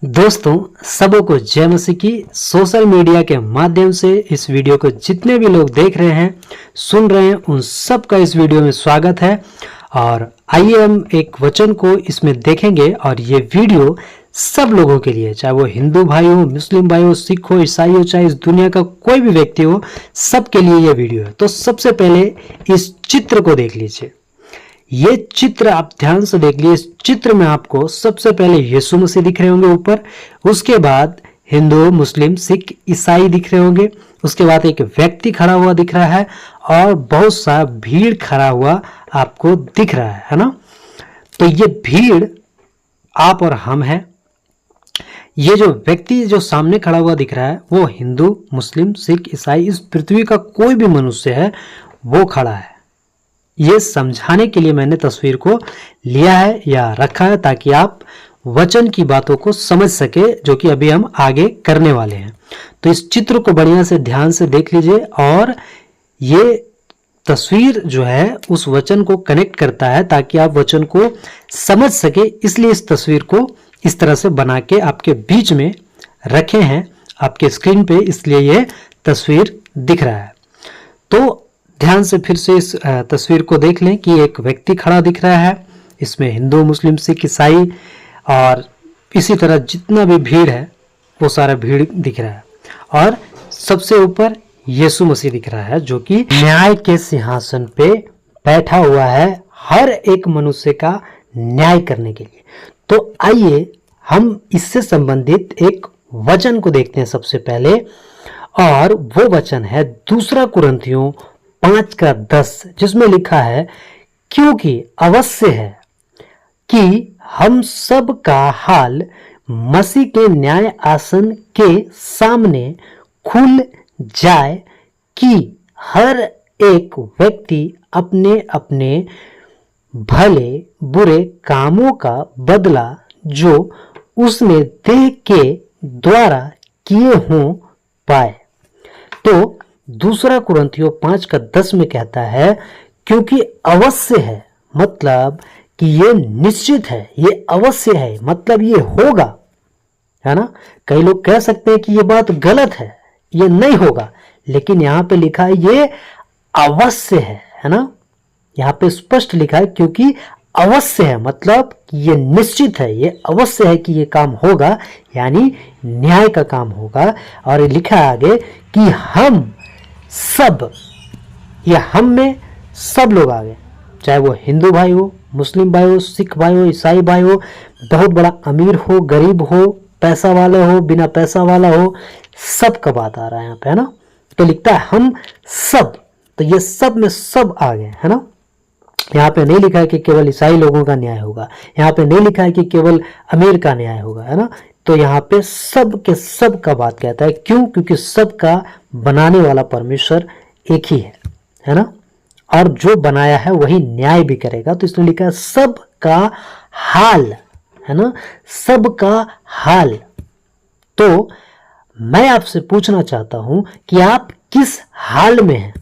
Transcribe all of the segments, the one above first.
दोस्तों, सबों को जय मसीह की। सोशल मीडिया के माध्यम से इस वीडियो को जितने भी लोग देख रहे हैं, सुन रहे हैं, उन सब का इस वीडियो में स्वागत है। और आइए हम एक वचन को इसमें देखेंगे। और ये वीडियो सब लोगों के लिए, चाहे वो हिंदू भाई हो, मुस्लिम भाई हो, सिख हो, ईसाई हो, चाहे इस दुनिया का कोई भी व्यक्ति हो, सबके लिए ये वीडियो है। तो सबसे पहले इस चित्र को देख लीजिए। ये चित्र आप ध्यान से देख लीजिए। इस चित्र में आपको सबसे पहले यीशु मसीह दिख रहे होंगे ऊपर, उसके बाद हिंदू, मुस्लिम, सिख, ईसाई दिख रहे होंगे, उसके बाद एक व्यक्ति खड़ा हुआ दिख रहा है और बहुत सा भीड़ खड़ा हुआ आपको दिख रहा है ना। तो ये भीड़ आप और हम हैं। ये जो व्यक्ति जो सामने खड़ा हुआ दिख रहा है वो हिंदू, मुस्लिम, सिख, ईसाई, इस पृथ्वी का कोई भी मनुष्य है वो खड़ा है। ये समझाने के लिए मैंने तस्वीर को लिया है या रखा है ताकि आप वचन की बातों को समझ सके, जो कि अभी हम आगे करने वाले हैं। तो इस चित्र को बढ़िया से ध्यान से देख लीजिए। और ये तस्वीर जो है उस वचन को कनेक्ट करता है ताकि आप वचन को समझ सके, इसलिए इस तस्वीर को इस तरह से बना के आपके बीच में रखे हैं आपके स्क्रीन पे, इसलिए ये तस्वीर दिख रहा है। तो ध्यान से फिर से इस तस्वीर को देख लें कि एक व्यक्ति खड़ा दिख रहा है। इसमें हिंदू, मुस्लिम, सिख, ईसाई और इसी तरह जितना भी भीड़ है वो सारा भीड़ दिख रहा है। और सबसे ऊपर यीशु मसीह दिख रहा है, जो कि न्याय के सिंहासन पे बैठा हुआ है हर एक मनुष्य का न्याय करने के लिए। तो आइए हम इससे संबंधित एक वचन को देखते हैं सबसे पहले। और वो वचन है 2 कुरिन्थियों 5:10, जिसमें लिखा है, क्योंकि अवश्य है कि हम सब का हाल मसीह के न्याय आसन के सामने खुल जाए कि हर एक व्यक्ति अपने अपने भले बुरे कामों का बदला जो उसने देह के द्वारा किए हों पाए। तो 2 कुरिन्थियों 5:10 में कहता है, क्योंकि अवश्य है, मतलब कि ये निश्चित है, ये अवश्य है, मतलब ये होगा, है ना। कई लोग कह सकते हैं कि ये बात गलत है, ये नहीं होगा, लेकिन यहाँ पे लिखा है ये अवश्य है ना। यहाँ पे स्पष्ट लिखा है क्योंकि अवश्य है, मतलब कि ये निश्चित है, ये अवश्य है कि ये काम होगा, यानी न्याय का काम होगा। और ये लिखा है आगे कि हम सब, या हम में सब लोग आ गए, चाहे वो हिंदू भाई हो, मुस्लिम भाई हो, सिख भाई हो, ईसाई भाई हो, बहुत बड़ा अमीर हो, गरीब हो, पैसा वाला हो, बिना पैसा वाला हो, सब का बात आ रहा है यहाँ पे, है ना। तो लिखता है हम सब, तो ये सब में सब आ गए, है ना। यहाँ पे नहीं लिखा है कि केवल ईसाई लोगों का न्याय होगा, यहाँ पे नहीं लिखा है कि केवल अमीर का न्याय होगा, है ना। तो यहाँ पे सब के सब का बात कहता है। क्यों? क्योंकि सब का बनाने वाला परमेश्वर एक ही है ना। और जो बनाया है वही न्याय भी करेगा। तो इसमें लिखा है सब का हाल, है ना, सब का हाल। तो मैं आपसे पूछना चाहता हूं कि आप किस हाल में हैं,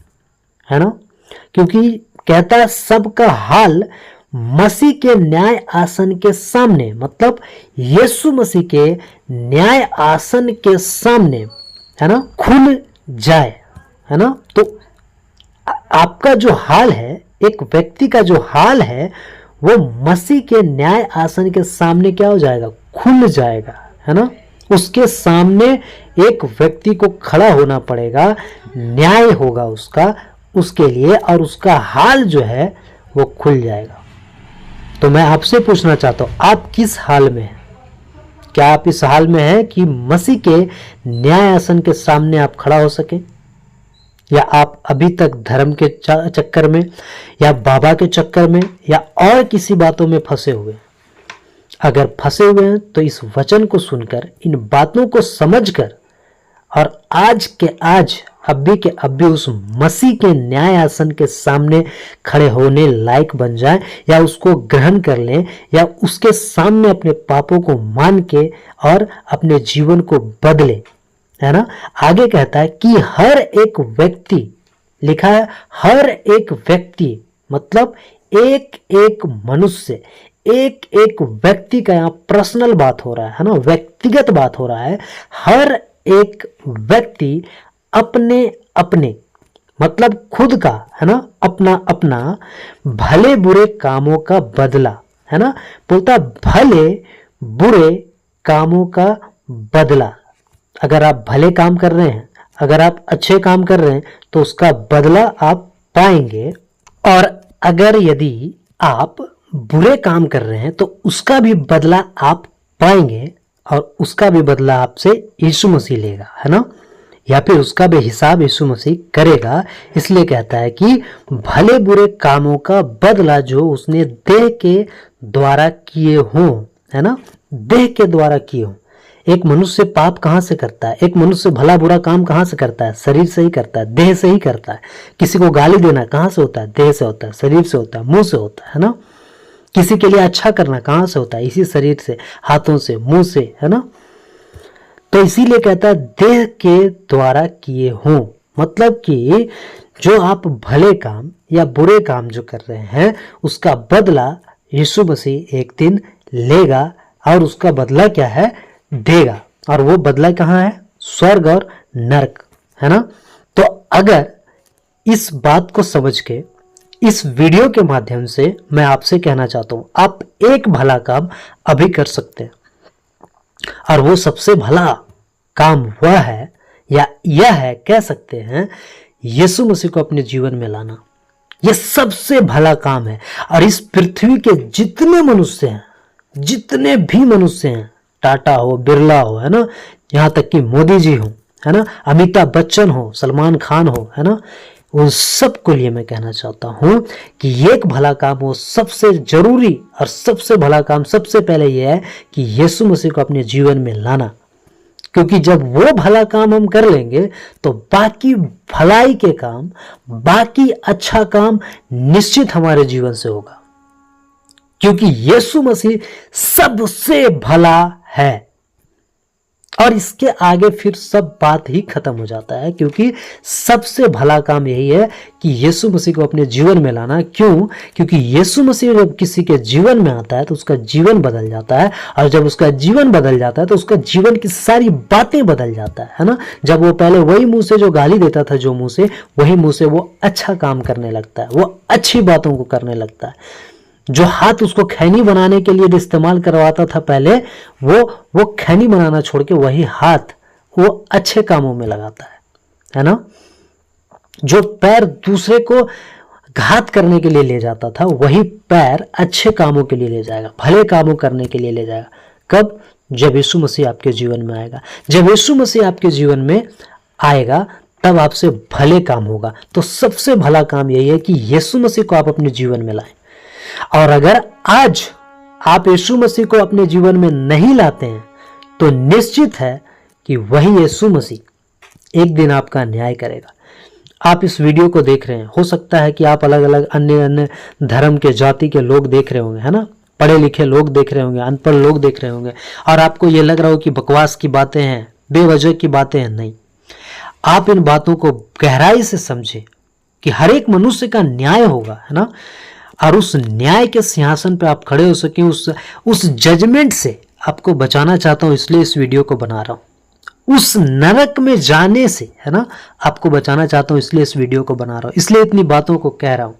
है ना। क्योंकि कहता है सबका हाल मसीह के न्याय आसन के सामने, मतलब यीशु मसीह के न्याय आसन के सामने, है ना, खुल जाए, है ना। तो आपका जो हाल है, एक व्यक्ति का जो हाल है, वो मसीह के न्याय आसन के सामने क्या हो जाएगा? खुल जाएगा, है ना। उसके सामने एक व्यक्ति को खड़ा होना पड़ेगा, न्याय होगा उसका, उसके लिए, और उसका हाल जो है वो खुल जाएगा। तो मैं आपसे पूछना चाहता हूं, आप किस हाल में हैं? क्या आप इस हाल में हैं कि मसीह के न्याय आसन के सामने आप खड़ा हो सके? या आप अभी तक धर्म के चक्कर में, या बाबा के चक्कर में, या और किसी बातों में फंसे हुए? अगर फंसे हुए हैं तो इस वचन को सुनकर, इन बातों को समझकर, और आज के आज, अभी के अभी उस मसीह के न्याय आसन के सामने खड़े होने लायक बन जाए, या उसको ग्रहण कर लें, या उसके सामने अपने पापों को मान के और अपने जीवन को बदले, है ना। आगे कहता है कि हर एक व्यक्ति, लिखा है हर एक व्यक्ति, मतलब एक एक मनुष्य, एक एक व्यक्ति का यहाँ पर्सनल बात हो रहा है ना, व्यक्तिगत बात हो रहा है। हर एक व्यक्ति अपने अपने मतलब खुद का है ना, अपना अपना भले बुरे कामों का बदला है ना, बोलता भले बुरे कामों का बदला। अगर आप भले काम कर रहे हैं, अगर आप अच्छे काम कर रहे हैं तो उसका बदला आप पाएंगे, और अगर यदि आप बुरे काम कर रहे हैं तो उसका भी बदला आप पाएंगे, और उसका भी बदला आपसे यीशु मसीह लेगा, है ना, या फिर उसका भी हिसाब यीशु मसीह करेगा। इसलिए कहता है कि भले बुरे कामों का बदला जो उसने देह के द्वारा किए हों, है ना, देह के द्वारा किए हों। एक मनुष्य पाप कहाँ से करता है, एक मनुष्य भला बुरा काम कहाँ से करता है, शरीर से ही करता है, देह से ही करता है। किसी को गाली देना कहाँ से होता है, देह से होता है, शरीर से होता है, मुंह से होता है ना। किसी के लिए अच्छा करना कहाँ से होता है, इसी शरीर से, हाथों से, मुंह से, है ना। तो इसीलिए कहता है देह के द्वारा किए हों, मतलब कि जो आप भले काम या बुरे काम जो कर रहे हैं उसका बदला यीशु मसीह एक दिन लेगा, और उसका बदला क्या है, देगा। और वो बदला कहाँ है, स्वर्ग और नरक, है ना। तो अगर इस बात को समझ के इस वीडियो के माध्यम से मैं आपसे कहना चाहता हूं, आप एक भला काम अभी कर सकते हैं, और वो सबसे भला काम वह है, या यह है, कह सकते हैं, यीशु मसीह को अपने जीवन में लाना। यह सबसे भला काम है। और इस पृथ्वी के जितने मनुष्य हैं, जितने भी मनुष्य हैं, टाटा हो, बिरला हो, है ना, यहाँ तक कि मोदी जी हो, है ना, अमिताभ बच्चन हो, सलमान खान हो, है ना, उन सब के लिए मैं कहना चाहता हूं कि एक भला काम वो सबसे जरूरी और सबसे भला काम सबसे पहले यह है कि यीशु मसीह को अपने जीवन में लाना। क्योंकि जब वो भला काम हम कर लेंगे तो बाकी भलाई के काम, बाकी अच्छा काम निश्चित हमारे जीवन से होगा, क्योंकि यीशु मसीह सबसे भला है। और इसके आगे फिर सब बात ही खत्म हो जाता है, क्योंकि सबसे भला काम यही है कि यीशु मसीह को अपने जीवन में लाना। क्यों? क्योंकि यीशु मसीह जब किसी के जीवन में आता है तो उसका जीवन बदल जाता है, और जब उसका जीवन बदल जाता है तो उसका जीवन की सारी बातें बदल जाता है ना। जब वो पहले वही मुंह से जो गाली देता था, जो मुंह से, वही मुंह से वो अच्छा काम करने लगता है, वो अच्छी बातों को करने लगता है। जो हाथ उसको खैनी बनाने के लिए इस्तेमाल करवाता था पहले, वो खैनी बनाना छोड़ के वही हाथ वो अच्छे कामों में लगाता है ना। जो पैर दूसरे को घात करने के लिए ले जाता था, वही पैर अच्छे कामों के लिए ले जाएगा, भले कामों करने के लिए ले जाएगा। कब? जब यीशु मसीह आपके जीवन में आएगा। जब यीशु मसीह आपके जीवन में आएगा तब आपसे भले काम होगा। तो सबसे भला काम यही है कि यीशु मसीह को आप अपने जीवन में लाएं। और अगर आज आप यीशु मसीह को अपने जीवन में नहीं लाते हैं तो निश्चित है कि वही यीशु मसीह एक दिन आपका न्याय करेगा। आप इस वीडियो को देख रहे हैं, हो सकता है कि आप अलग अलग अन्य धर्म के, जाति के लोग देख रहे होंगे, है ना, पढ़े लिखे लोग देख रहे होंगे, अनपढ़ लोग देख रहे होंगे, और आपको ये लग रहा हो कि बकवास की बातें हैं, बेवजह की बातें हैं। नहीं, आप इन बातों को गहराई से समझें कि हर एक मनुष्य का न्याय होगा, है ना, और उस न्याय के सिंहासन पे आप खड़े हो सके, उस जजमेंट से आपको बचाना चाहता हूं, इसलिए इस वीडियो को बना रहा हूं। उस नरक में जाने से, है ना, आपको बचाना चाहता हूं, इसलिए इस वीडियो को बना रहा हूं, इसलिए इतनी बातों को कह रहा हूं।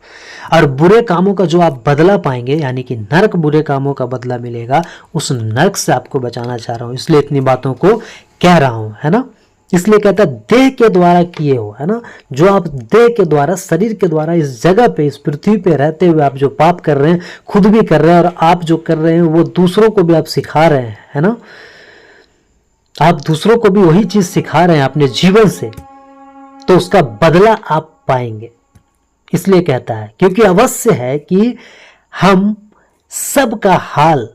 और बुरे कामों का जो आप बदला पाएंगे, यानी कि नरक, बुरे कामों का बदला मिलेगा, उस नरक से आपको बचाना चाह रहा हूं, इसलिए इतनी बातों को कह रहा हूं, है ना। इसलिए कहता है देह के द्वारा किए हो, है ना, जो आप देह के द्वारा, शरीर के द्वारा इस जगह पे, इस पृथ्वी पे रहते हुए आप जो पाप कर रहे हैं, खुद भी कर रहे हैं, और आप जो कर रहे हैं वो दूसरों को भी आप सिखा रहे हैं, है ना। आप दूसरों को भी वही चीज सिखा रहे हैं अपने जीवन से, तो उसका बदला आप पाएंगे। इसलिए कहता है, क्योंकि अवश्य है कि हम सबका हाल,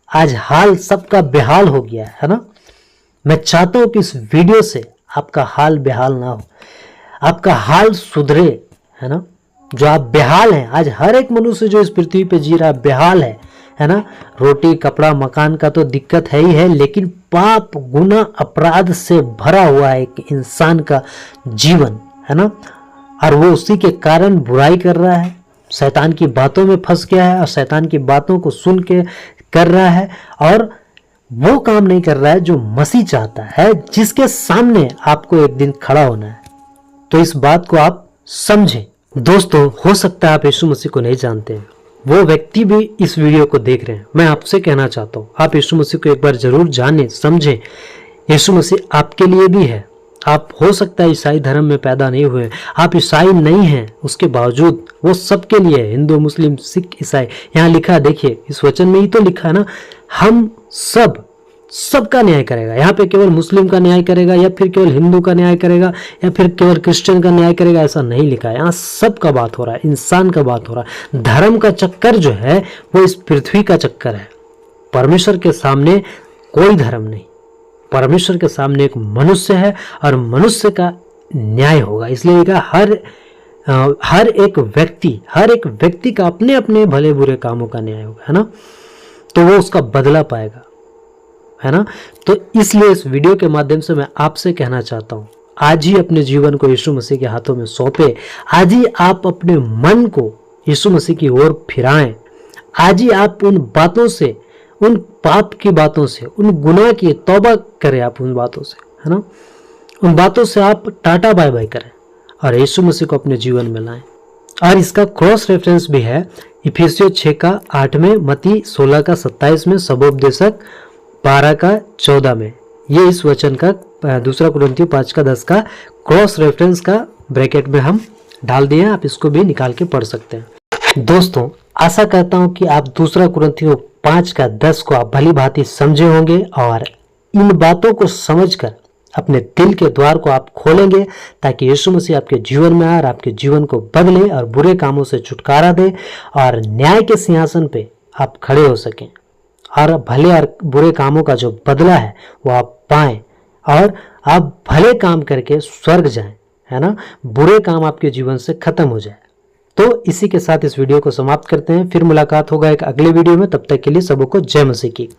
आज हाल सबका बेहाल हो गया है ना। मैं चाहता हूं कि इस वीडियो से आपका हाल बेहाल ना हो, आपका हाल सुधरे, है ना। जो आप बेहाल हैं, आज हर एक मनुष्य जो इस पृथ्वी पे जी रहा है बेहाल है ना। रोटी, कपड़ा, मकान का तो दिक्कत है ही है, लेकिन पाप, गुनाह, अपराध से भरा हुआ है एक इंसान का जीवन, है ना। और वो उसी के कारण बुराई कर रहा है, शैतान की बातों में फंस गया है और शैतान की बातों को सुन के कर रहा है और वो काम नहीं कर रहा है जो मसीह चाहता है, जिसके सामने आपको एक दिन खड़ा होना है। तो इस बात को आप समझें। दोस्तों, हो सकता है आप यीशु मसीह को नहीं जानते हैं, वो व्यक्ति भी इस वीडियो को देख रहे हैं। मैं आपसे कहना चाहता हूँ, आप यीशु मसीह को एक बार जरूर जानें, समझें। यीशु मसीह आपके लिए भी है। आप हो सकता है ईसाई धर्म में पैदा नहीं हुए, आप ईसाई नहीं हैं, उसके बावजूद वो सबके लिए है, हिंदू, मुस्लिम, सिख, ईसाई। यहाँ लिखा है, देखिए इस वचन में ही तो लिखा है ना, हम सबका न्याय करेगा। यहाँ पे केवल मुस्लिम का न्याय करेगा या फिर केवल हिंदू का न्याय करेगा या फिर केवल क्रिश्चियन का न्याय करेगा, ऐसा नहीं लिखा है। यहाँ सबका बात हो रहा है, इंसान का बात हो रहा है। धर्म का चक्कर जो है वो इस पृथ्वी का चक्कर है। परमेश्वर के सामने कोई धर्म नहीं, परमेश्वर के सामने एक मनुष्य है और मनुष्य का न्याय होगा। इसलिए लिखा हर एक व्यक्ति का अपने अपने भले बुरे कामों का न्याय होगा, है ना। तो वो उसका बदला पाएगा, है ना। तो इसलिए इस वीडियो के माध्यम से मैं आपसे कहना चाहता हूं, आज ही अपने जीवन को यीशु मसीह के हाथों में सौंपे। आज ही आप अपने मन को यीशु मसीह की ओर फिराएं। आज ही आप उन बातों से, उन पाप की बातों से, उन गुनाह की तौबा करें। आप उन बातों से, है ना, उन बातों से आप टाटा बाय बाय करें और यीशु मसीह को अपने जीवन में लाएं। और इसका क्रॉस रेफरेंस भी है इफिसियों 6:8 में, मत्ती 16:27 में, सबोपदेशक 12:14 में। ये इस वचन का 2 कुरिन्थियों 5:10 का क्रॉस रेफरेंस का ब्रैकेट में हम डाल दिए हैं, आप इसको भी निकाल के पढ़ सकते हैं। दोस्तों, आशा करता हूं कि आप 2 कुरिन्थियों 5:10 को आप भली भांति समझे होंगे और इन बातों को समझकर अपने दिल के द्वार को आप खोलेंगे ताकि यीशु मसीह आपके जीवन में आए और आपके जीवन को बदले और बुरे कामों से छुटकारा दे और न्याय के सिंहासन पे आप खड़े हो सकें और भले और बुरे कामों का जो बदला है वो आप पाएं और आप भले काम करके स्वर्ग जाएं, है ना, बुरे काम आपके जीवन से खत्म हो जाए। तो इसी के साथ इस वीडियो को समाप्त करते हैं। फिर मुलाकात होगा एक अगले वीडियो में। तब तक के लिए सबों को जय मसीह की।